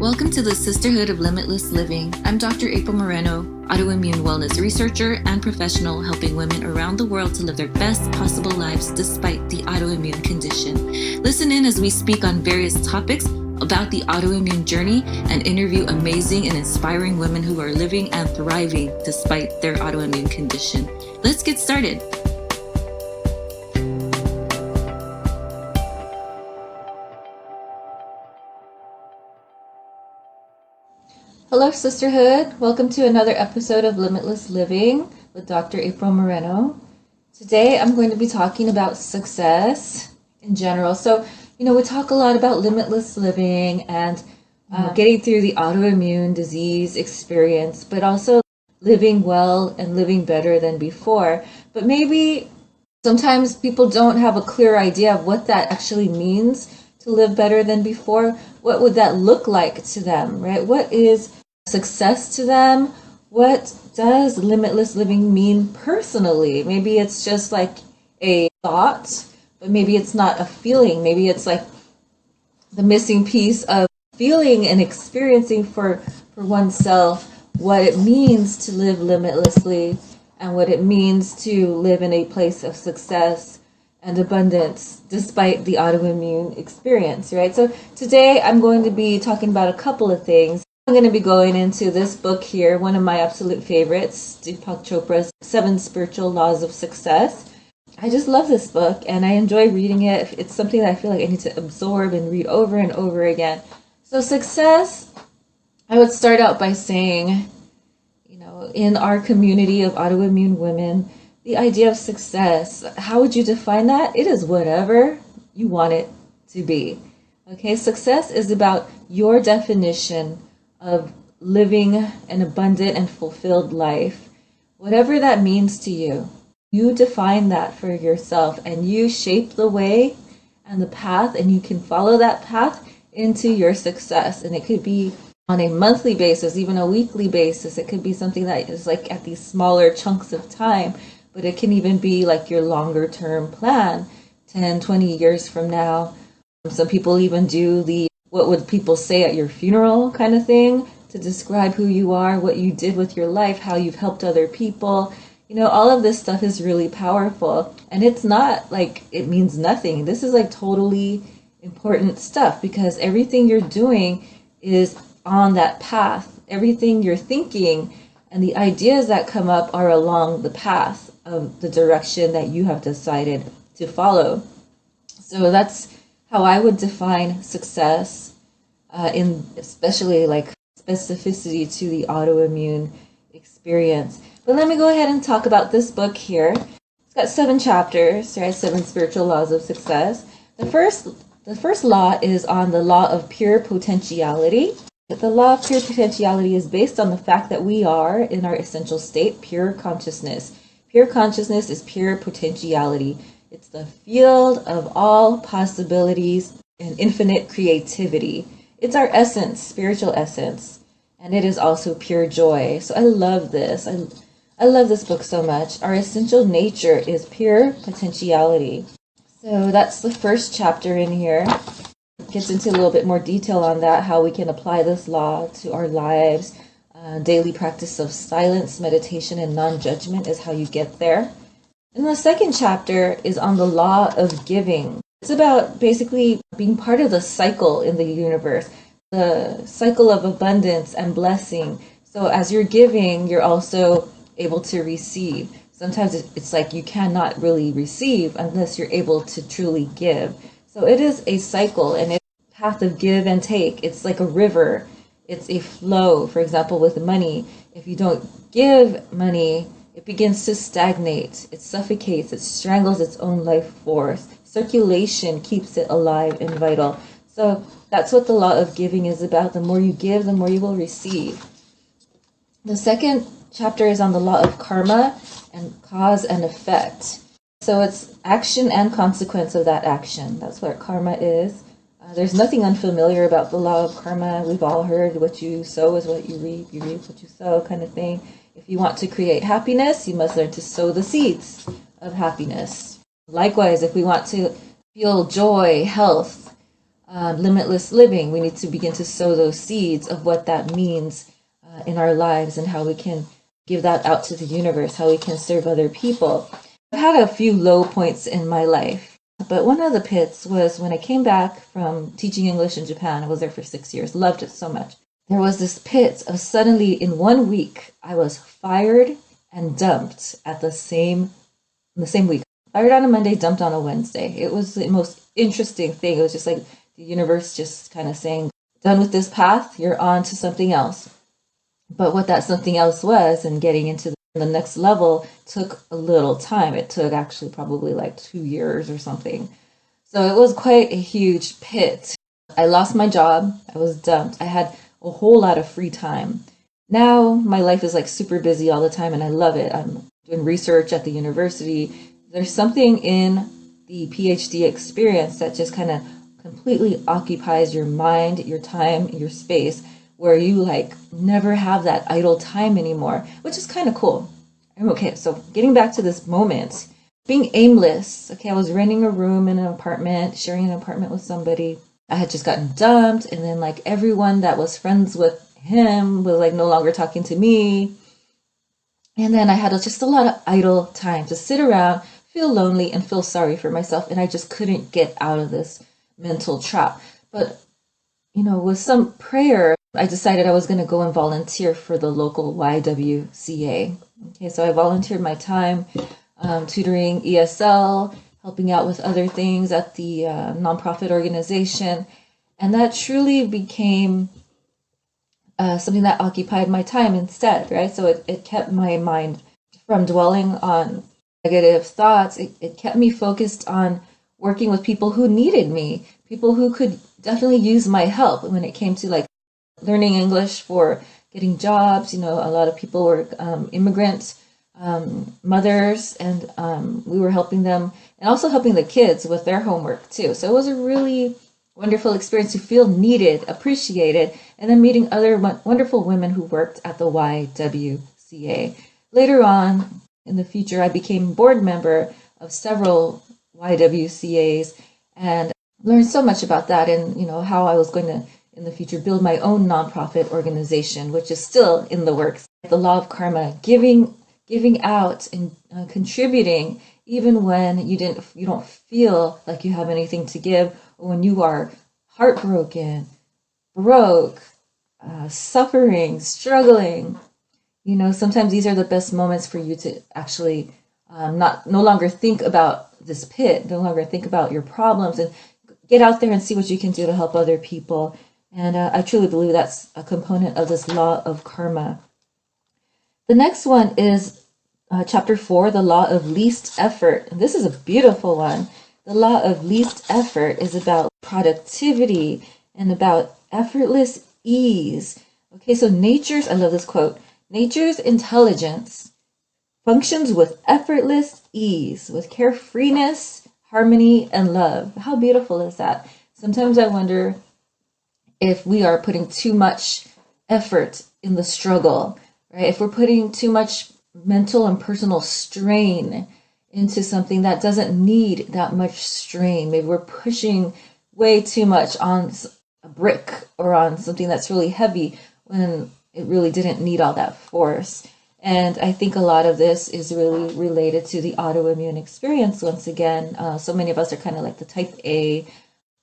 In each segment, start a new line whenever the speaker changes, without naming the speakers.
Welcome to the Sisterhood of Limitless Living. I'm Dr. April Moreno, autoimmune wellness researcher and professional helping women around the world to live their best possible lives despite the autoimmune condition. Listen in as we speak on various topics about the autoimmune journey and interview amazing and inspiring women who are living and thriving despite their autoimmune condition. Let's get started. Hello, Sisterhood. Welcome to another episode of Limitless Living with Dr. April Moreno. Today, I'm going to be talking about success in general. So, we talk a lot about limitless living and getting through the autoimmune disease experience, but also living well and living better than before. But maybe sometimes people don't have a clear idea of what that actually means to live better than before. What would that look like to them, right? What is success to them? What does limitless living mean personally? Maybe it's just like a thought, but maybe it's not a feeling. Maybe it's like the missing piece of feeling and experiencing for oneself what it means to live limitlessly and what it means to live in a place of success and abundance despite the autoimmune experience, right? So today I'm going to be talking about a couple of things. I'm going to be going into this book here, one of my absolute favorites, Deepak Chopra's 7 Spiritual Laws of Success. I just love this book and I enjoy reading it. It's something that I feel like I need to absorb and read over and over again. So success, I would start out by saying, in our community of autoimmune women, the idea of success, how would you define that? It is whatever you want it to be. Okay, success is about your definition of living an abundant and fulfilled life. Whatever that means to you, you define that for yourself and you shape the way and the path, and you can follow that path into your success. And it could be on a monthly basis, even a weekly basis. It could be something that is like at these smaller chunks of time, but it can even be like your longer term plan, 10, 20 years from now. Some people even do the what would people say at your funeral kind of thing to describe who you are, what you did with your life, how you've helped other people. All of this stuff is really powerful. And it's not like it means nothing. This is like totally important stuff because everything you're doing is on that path. Everything you're thinking and the ideas that come up are along the path of the direction that you have decided to follow. So that's how I would define success in especially like specificity to the autoimmune experience. But let me go ahead and talk about this book here. It's got 7 chapters, right? 7 spiritual laws of success. The first law is on the law of pure potentiality. The law of pure potentiality is based on the fact that we are, in our essential state, pure consciousness. Pure consciousness is pure potentiality. It's the field of all possibilities and infinite creativity. It's our essence, spiritual essence, and it is also pure joy. So I love this. I love this book so much. Our essential nature is pure potentiality. So that's the first chapter in here. It gets into a little bit more detail on that, how we can apply this law to our lives. Daily practice of silence, meditation, and non-judgment is how you get there. And the second chapter is on the law of giving. It's about basically being part of the cycle in the universe, the cycle of abundance and blessing. So as you're giving, you're also able to receive. Sometimes it's like you cannot really receive unless you're able to truly give. So it is a cycle and it's a path of give and take. It's like a river. It's a flow. For example, with money, if you don't give money, it begins to stagnate. It suffocates. It strangles its own life force. Circulation keeps it alive and vital. So that's what the law of giving is about. The more you give, the more you will receive. The second chapter is on the law of karma and cause and effect. So it's action and consequence of that action. That's what karma is. There's nothing unfamiliar about the law of karma. We've all heard what you sow is what you reap what you sow kind of thing. If you want to create happiness, you must learn to sow the seeds of happiness. Likewise, if we want to feel joy, health, limitless living. We need to begin to sow those seeds of what that means in our lives and how we can give that out to the universe, how we can serve other people. I've had a few low points in my life, but one of the pits was when I came back from teaching English in Japan. I was there for 6 years, loved it so much. There was this pit of suddenly in 1 week, I was fired and dumped at the same week. Fired on a Monday, dumped on a Wednesday. It was the most interesting thing. It was just like the universe just kind of saying, done with this path, you're on to something else. But what that something else was and getting into the next level took a little time. It took actually probably like 2 years or something. So it was quite a huge pit. I lost my job. I was dumped. I had a whole lot of free time. Now my life is like super busy all the time and I love it. I'm doing research at the university. There's something in the PhD experience that just kind of completely occupies your mind, your time, your space, where you like never have that idle time anymore, which is kind of cool. Okay, so getting back to this moment, being aimless. Okay, I was renting a room in an apartment, sharing an apartment with somebody. I had just gotten dumped, and then like everyone that was friends with him was like no longer talking to me. And then I had just a lot of idle time to sit around, feel lonely, and feel sorry for myself. And I just couldn't get out of this mental trap. But, with some prayer, I decided I was going to go and volunteer for the local YWCA. Okay, so I volunteered my time tutoring ESL, helping out with other things at the nonprofit organization. And that truly became something that occupied my time instead, right? So it kept my mind from dwelling on negative thoughts. It kept me focused on working with people who needed me, people who could definitely use my help when it came to like learning English for getting jobs. A lot of people were immigrant mothers, and we were helping them and also helping the kids with their homework too. So it was a really wonderful experience to feel needed, appreciated, and then meeting other wonderful women who worked at the YWCA. Later on in the future, I became board member of several YWCAs and learned so much about that, and how I was going to in the future build my own nonprofit organization, which is still in the works. The law of karma, giving out and contributing even when you don't feel like you have anything to give, or when you are heartbroken, broke, suffering, struggling. Sometimes these are the best moments for you to actually no longer think about this pit, no longer think about your problems, and get out there and see what you can do to help other people. And I truly believe that's a component of this law of karma. The next one is chapter 4, the law of least effort. And this is a beautiful one. The law of least effort is about productivity and about effortless ease. Okay, so I love this quote, nature's intelligence functions with effortless ease, with carefreeness, harmony, and love. How beautiful is that? Sometimes I wonder if we are putting too much effort in the struggle, right? If we're putting too much mental and personal strain into something that doesn't need that much strain. Maybe we're pushing way too much on a brick or on something that's really heavy when it really didn't need all that force. And I think a lot of this is really related to the autoimmune experience. Once again, so many of us are kind of like the type A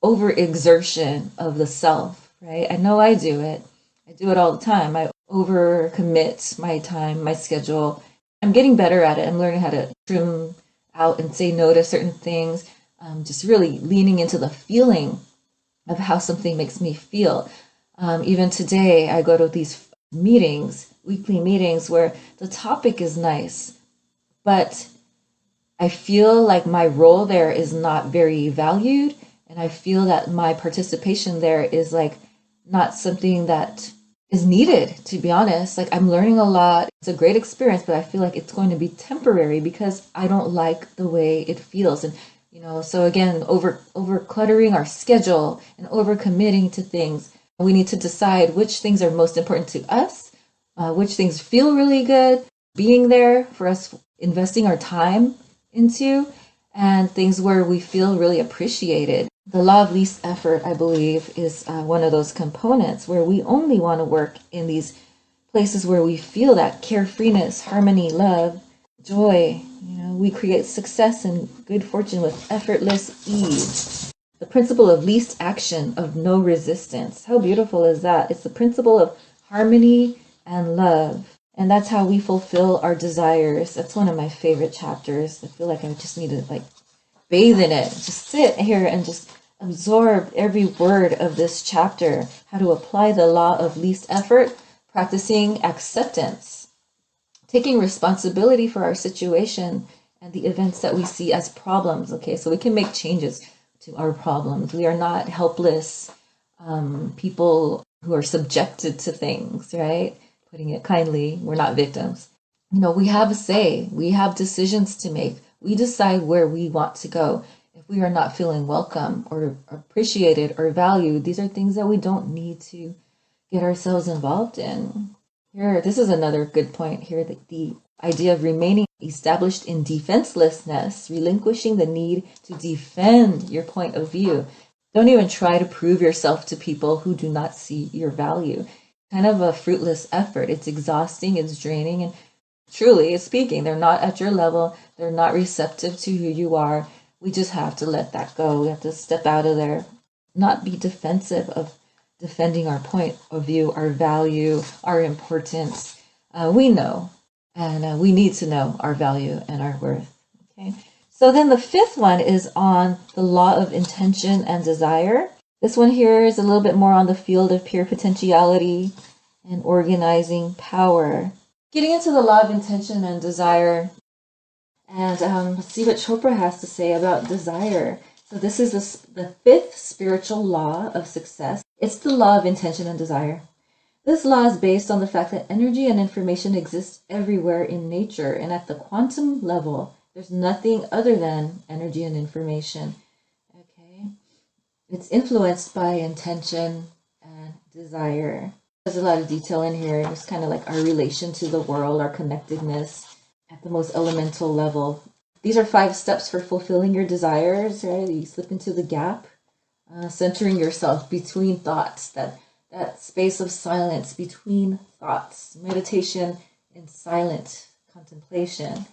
overexertion of the self, right? I know I do it. I do it all the time. I overcommit my time, my schedule. I'm getting better at it. I'm learning how to trim out and say no to certain things. Just really leaning into the feeling of how something makes me feel. Even today, I go to these meetings, weekly meetings, where the topic is nice, but I feel like my role there is not very valued, and I feel that my participation there is like not something that is needed, to be honest. Like, I'm learning a lot. It's a great experience, but I feel like it's going to be temporary because I don't like the way it feels. And so again, over cluttering our schedule and over committing to things, we need to decide which things are most important to us, which things feel really good being there for us, investing our time into, and things where we feel really appreciated. The law of least effort, I believe, is one of those components where we only want to work in these places where we feel that carefreeness, harmony, love, joy. We create success and good fortune with effortless ease. The principle of least action, of no resistance. How beautiful is that? It's the principle of harmony and love. And that's how we fulfill our desires. That's one of my favorite chapters. I feel like I just need to bathe in it. Just sit here and just absorb every word of this chapter. How to apply the law of least effort, practicing acceptance, taking responsibility for our situation and the events that we see as problems. Okay, so we can make changes to our problems. We are not helpless people who are subjected to things, right? Putting it kindly, we're not victims. We have a say. We have decisions to make. We decide where we want to go. If we are not feeling welcome or appreciated or valued, these are things that we don't need to get ourselves involved in. Here, this is another good point here, that the idea of remaining established in defenselessness, relinquishing the need to defend your point of view. Don't even try to prove yourself to people who do not see your value. Kind of a fruitless effort. It's exhausting, it's draining, and truly speaking, they're not at your level. They're not receptive to who you are. We just have to let that go. We have to step out of there, not be defensive of defending our point of view, our value, our importance. We know, and we need to know our value and our worth. Okay. So then the fifth one is on the law of intention and desire. This one here is a little bit more on the field of pure potentiality and organizing power. Getting into the law of intention and desire, and let's see what Chopra has to say about desire. So this is the fifth spiritual law of success. It's the law of intention and desire. This law is based on the fact that energy and information exist everywhere in nature, and at the quantum level, there's nothing other than energy and information. Okay, it's influenced by intention and desire. There's a lot of detail in here. It's kind of like our relation to the world, our connectedness at the most elemental level. These are 5 steps for fulfilling your desires, right? You slip into the gap, centering yourself between thoughts, that space of silence between thoughts, meditation in silent contemplation.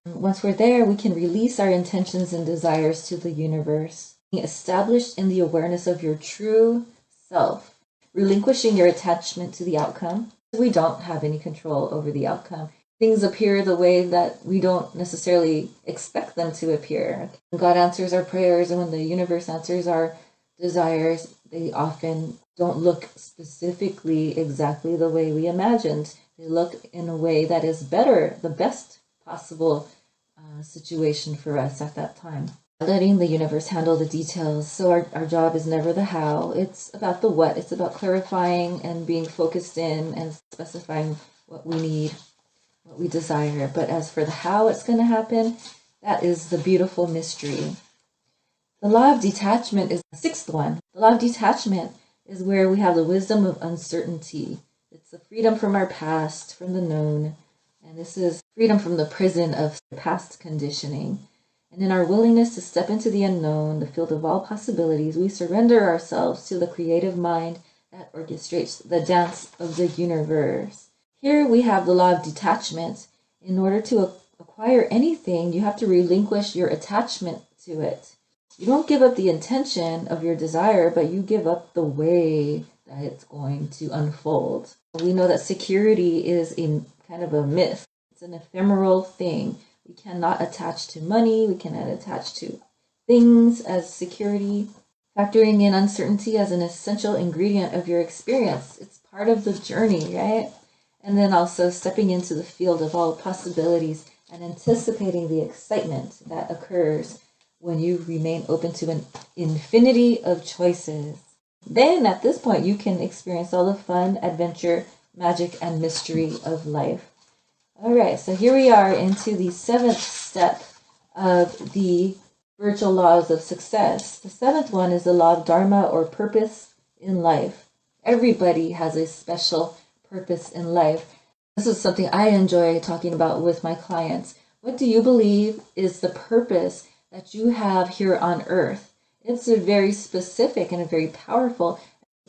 Once we're there, we can release our intentions and desires to the universe, being established in the awareness of your true self, relinquishing your attachment to the outcome. We don't have any control over the outcome. Things appear the way that we don't necessarily expect them to appear. When God answers our prayers and when the universe answers our desires, they often don't look specifically exactly the way we imagined. They look in a way that is better, the best possible situation for us at that time. Letting the universe handle the details. So our job is never the how. It's about the what. It's about clarifying and being focused in and specifying what we need, what we desire. But as for the how it's going to happen, that is the beautiful mystery. The law of detachment is the 6th one. The law of detachment is where we have the wisdom of uncertainty. It's the freedom from our past, from the known. And this is freedom from the prison of past conditioning. And in our willingness to step into the unknown, the field of all possibilities, we surrender ourselves to the creative mind that orchestrates the dance of the universe. Here we have the law of detachment. In order to acquire anything, you have to relinquish your attachment to it. You don't give up the intention of your desire, but you give up the way that it's going to unfold. We know that security is in kind of a myth. It's an ephemeral thing. We cannot attach to money. We cannot attach to things as security. Factoring in uncertainty as an essential ingredient of your experience. It's part of the journey, right? And then also stepping into the field of all possibilities and anticipating the excitement that occurs when you remain open to an infinity of choices. Then at this point, you can experience all the fun, adventure, magic, and mystery of life. All right, so here we are into the 7th step of the spiritual laws of success. The 7th one is the law of dharma, or purpose in life. Everybody has a special purpose in life. This is something I enjoy talking about with my clients. What do you believe is the purpose that you have here on earth. It's a very specific and a very powerful,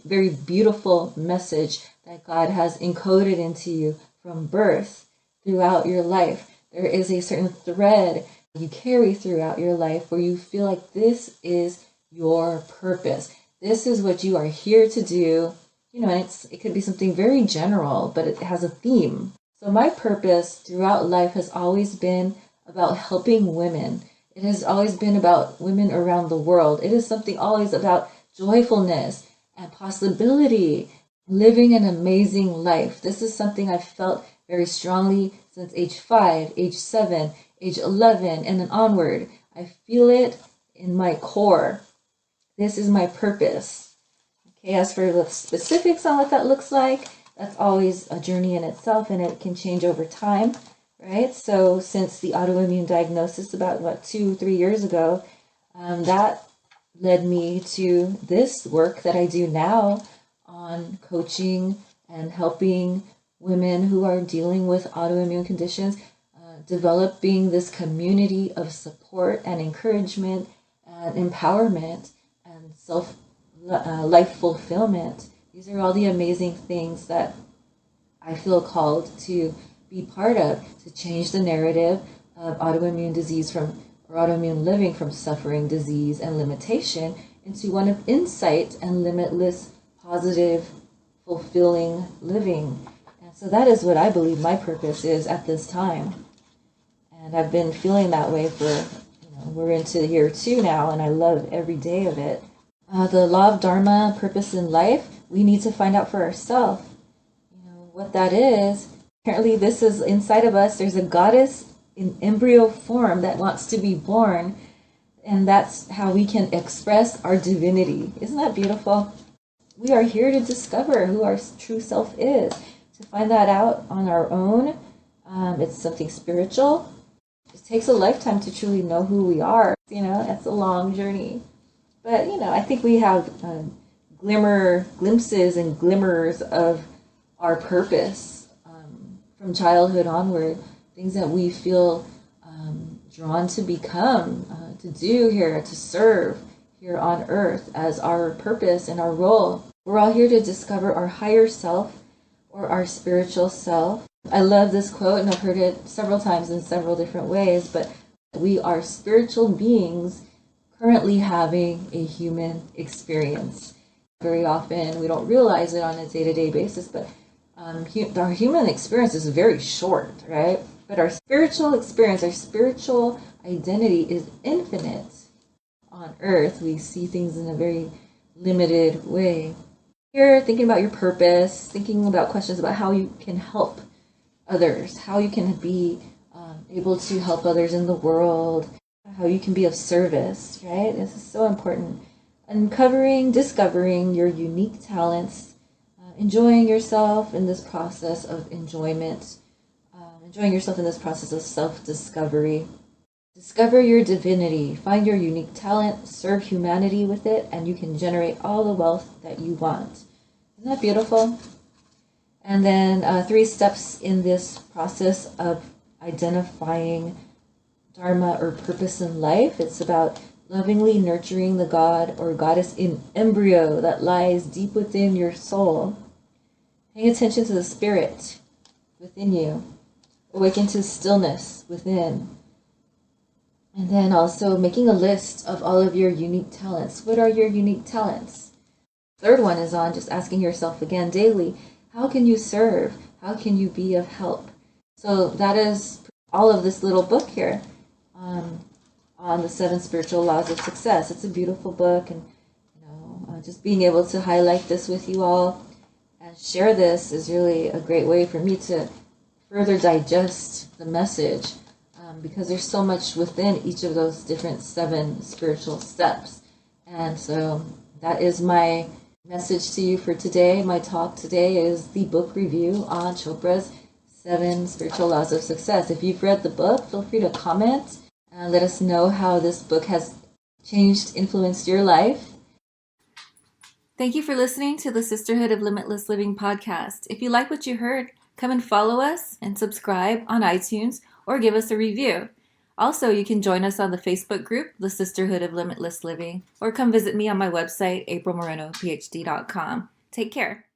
very beautiful message that God has encoded into you from birth throughout your life. There is a certain thread you carry throughout your life where you feel like this is your purpose. This is what you are here to do. And it could be something very general, but it has a theme. So my purpose throughout life has always been about helping women. It has always been about women around the world. It is something always about joyfulness and possibility, living an amazing life. This is something I've felt very strongly since age 5, age 7, age 11, and then onward. I feel it in my core. This is my purpose. Okay, as for the specifics on what that looks like, that's always a journey in itself, and it can change over time, right? So since the autoimmune diagnosis about, 2-3 years ago, that led me to this work that I do now on coaching and helping women who are dealing with autoimmune conditions, developing this community of support and encouragement and empowerment and life fulfillment. These are all the amazing things that I feel called to be part of, to change the narrative of autoimmune disease or autoimmune living from suffering, disease, and limitation into one of insight and limitless, positive, fulfilling living. And so that is what I believe my purpose is at this time. And I've been feeling that way for, we're into year 2 now, and I love every day of it. The law of Dharma, purpose in life, we need to find out for ourselves, what that is. Apparently this is inside of us. There's a goddess in embryo form that wants to be born, and that's how we can express our divinity. Isn't that beautiful? We are here to discover who our true self is, to find that out on our own. It's something spiritual. It takes a lifetime to truly know who we are. That's a long journey. But, I think we have glimpses and glimmers of our purpose from childhood onward, things that we feel drawn to become, to do here, to serve here on earth as our purpose and our role. We're all here to discover our higher self or our spiritual self. I love this quote, and I've heard it several times in several different ways, but we are spiritual beings currently having a human experience. Very often we don't realize it on a day-to-day basis, but our human experience is very short, right? But our spiritual experience, our spiritual identity is infinite. On earth, we see things in a very limited way. Here, thinking about your purpose, thinking about questions about how you can help others, how you can be able to help others in the world, how you can be of service, right? This is so important. Discovering your unique talents, enjoying yourself in this process of enjoyment, enjoying yourself in this process of self-discovery. Discover your divinity, find your unique talent, serve humanity with it, and you can generate all the wealth that you want. Isn't that beautiful? And then 3 steps in this process of identifying Dharma or purpose in life. It's about lovingly nurturing the god or goddess in embryo that lies deep within your soul. Paying attention to the spirit within you. Awaken to stillness within. And then also making a list of all of your unique talents. What are your unique talents? Third one is on just asking yourself again daily, how can you serve? How can you be of help? So that is all of this little book here on the 7 spiritual laws of success. It's a beautiful book, and just being able to highlight this with you all and share this is really a great way for me to further digest the message, because there's so much within each of those different 7 spiritual steps. And so that is my message to you for today. My talk today is the book review on Chopra's 7 spiritual laws of success. If you've read the book, feel free to comment and let us know how this book has changed, influenced your life. Thank you for listening to the Sisterhood of Limitless Living podcast. If you like what you heard, come and follow us and subscribe on iTunes or give us a review. Also, you can join us on the Facebook group, The Sisterhood of Limitless Living, or come visit me on my website, aprilmorenophd.com. Take care.